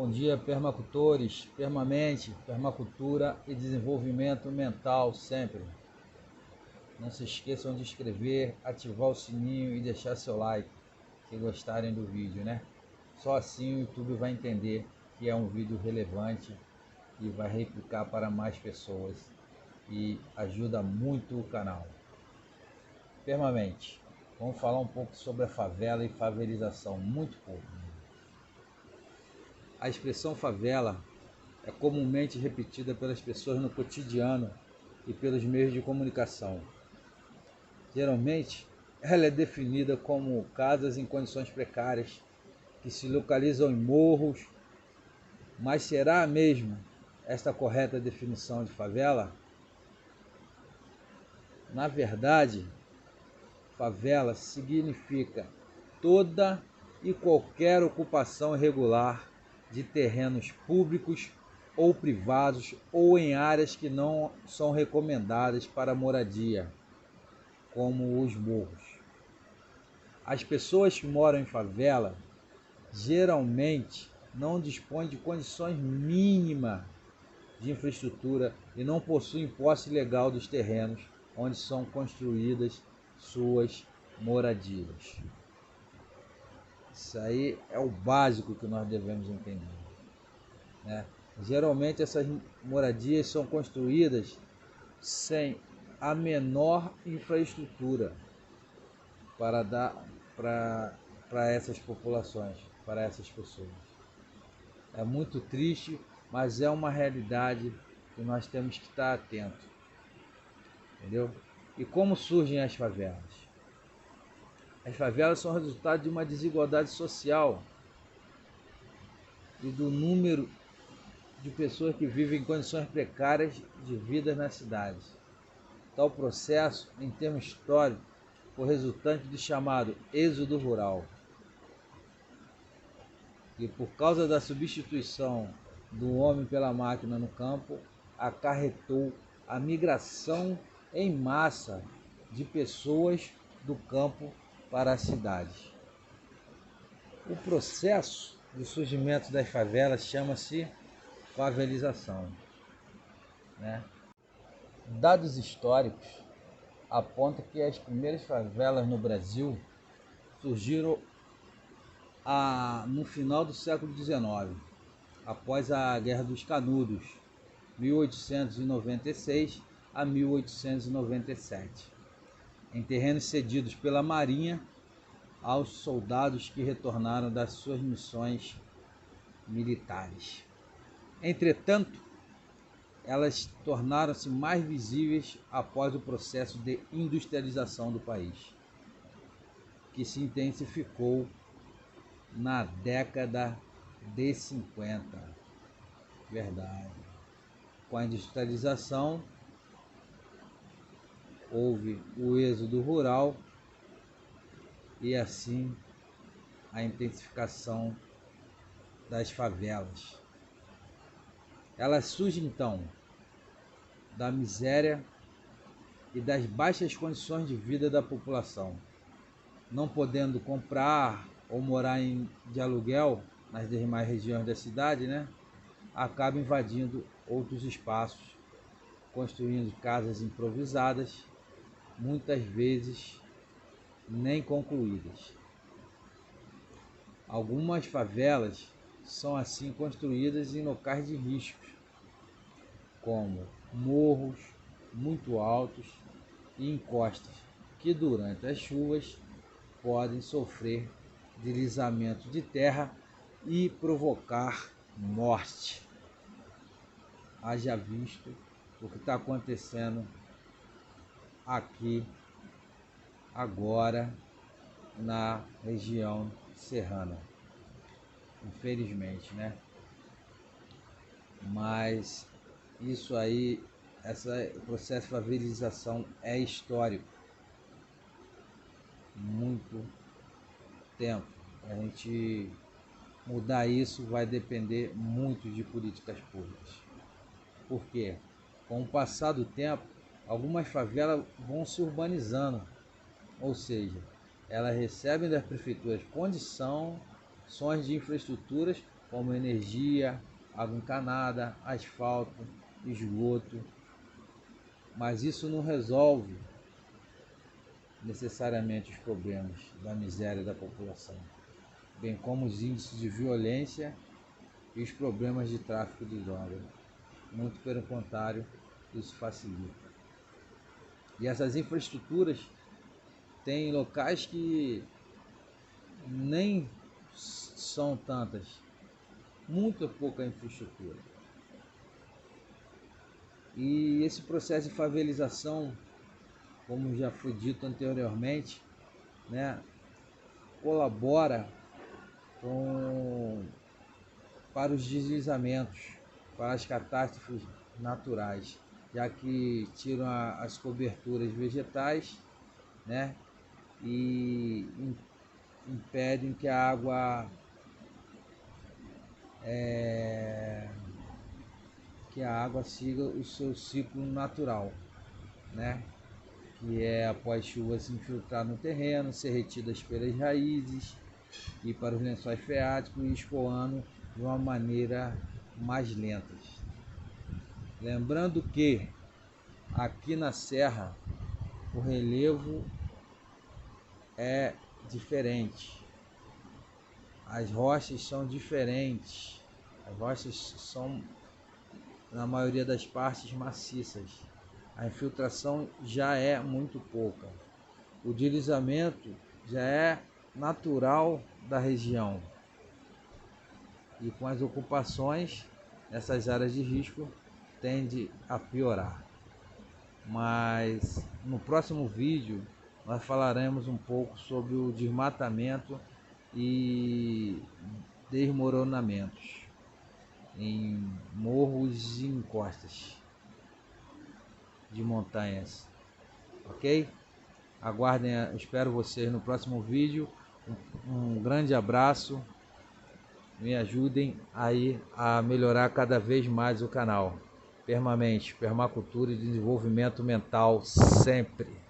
Bom dia, permacultores, permamente, permacultura e desenvolvimento mental sempre. Não se esqueçam de inscrever, ativar o sininho e deixar seu like, se gostarem do vídeo, né? Só assim o YouTube vai entender que é um vídeo relevante e vai replicar para mais pessoas e ajuda muito o canal. Permamente, vamos falar um pouco sobre a favela e favelização, muito pouco. A expressão favela é comumente repetida pelas pessoas no cotidiano e pelos meios de comunicação. Geralmente, ela é definida como casas em condições precárias, que se localizam em morros, mas será mesmo esta a correta definição de favela? Na verdade, favela significa toda e qualquer ocupação irregular de terrenos públicos ou privados ou em áreas que não são recomendadas para moradia, como os morros. As pessoas que moram em favela geralmente não dispõem de condições mínimas de infraestrutura e não possuem posse legal dos terrenos onde são construídas suas moradias. Isso aí é o básico que nós devemos entender, né? Geralmente essas moradias são construídas sem a menor infraestrutura para dar para essas populações, para essas pessoas. É muito triste, mas é uma realidade que nós temos que estar atentos, entendeu? E como surgem as favelas? As favelas são resultado de uma desigualdade social e do número de pessoas que vivem em condições precárias de vida nas cidades. Tal processo, em termos históricos, foi resultante do chamado êxodo rural, que por causa da substituição do homem pela máquina no campo, acarretou a migração em massa de pessoas do campo para as cidades. O processo de surgimento das favelas chama-se favelização, né? Dados históricos apontam que as primeiras favelas no Brasil surgiram no final do século XIX, após a Guerra dos Canudos, 1896 a 1897, em terrenos cedidos pela Marinha aos soldados que retornaram das suas missões militares. Entretanto, elas tornaram-se mais visíveis após o processo de industrialização do país, que se intensificou na década de 50. Verdade. Com a industrialização, houve o êxodo rural e assim a intensificação das favelas. Elas surgem então da miséria e das baixas condições de vida da população, não podendo comprar ou morar de aluguel nas demais regiões da cidade, né? Acaba invadindo outros espaços, construindo casas improvisadas, muitas vezes nem concluídas. Algumas favelas são assim construídas em locais de riscos, como morros muito altos e encostas, que durante as chuvas podem sofrer deslizamento de terra e provocar morte. Haja visto o que está acontecendo aqui agora na região serrana, infelizmente, né? Mas isso aí, esse processo de favelização é histórico, muito tempo. A gente mudar isso vai depender muito de políticas públicas. Por quê? Com o passar do tempo, algumas favelas vão se urbanizando, ou seja, elas recebem das prefeituras condições de infraestruturas como energia, água encanada, asfalto, esgoto, mas isso não resolve necessariamente os problemas da miséria da população, bem como os índices de violência e os problemas de tráfico de drogas. Muito pelo contrário, isso facilita. E essas infraestruturas tem locais que nem são tantas, muito pouca infraestrutura. E esse processo de favelização, como já foi dito anteriormente, né, colabora para os deslizamentos, para as catástrofes naturais, já que tiram as coberturas vegetais, né, e impedem que a água siga o seu ciclo natural, né? Que é após chuva se infiltrar no terreno, ser retidas pelas raízes e para os lençóis freáticos e escoando de uma maneira mais lenta. Lembrando que aqui na Serra o relevo é diferente, as rochas são diferentes, as rochas são na maioria das partes maciças, a infiltração já é muito pouca, o deslizamento já é natural da região e com as ocupações nessas áreas de risco tende a piorar. Mas no próximo vídeo nós falaremos um pouco sobre o desmatamento e desmoronamentos em morros e encostas de montanhas, ok? Aguardem, espero vocês no próximo vídeo. Um grande abraço, me ajudem aí a melhorar cada vez mais o canal. Permamente, permacultura e desenvolvimento mental sempre.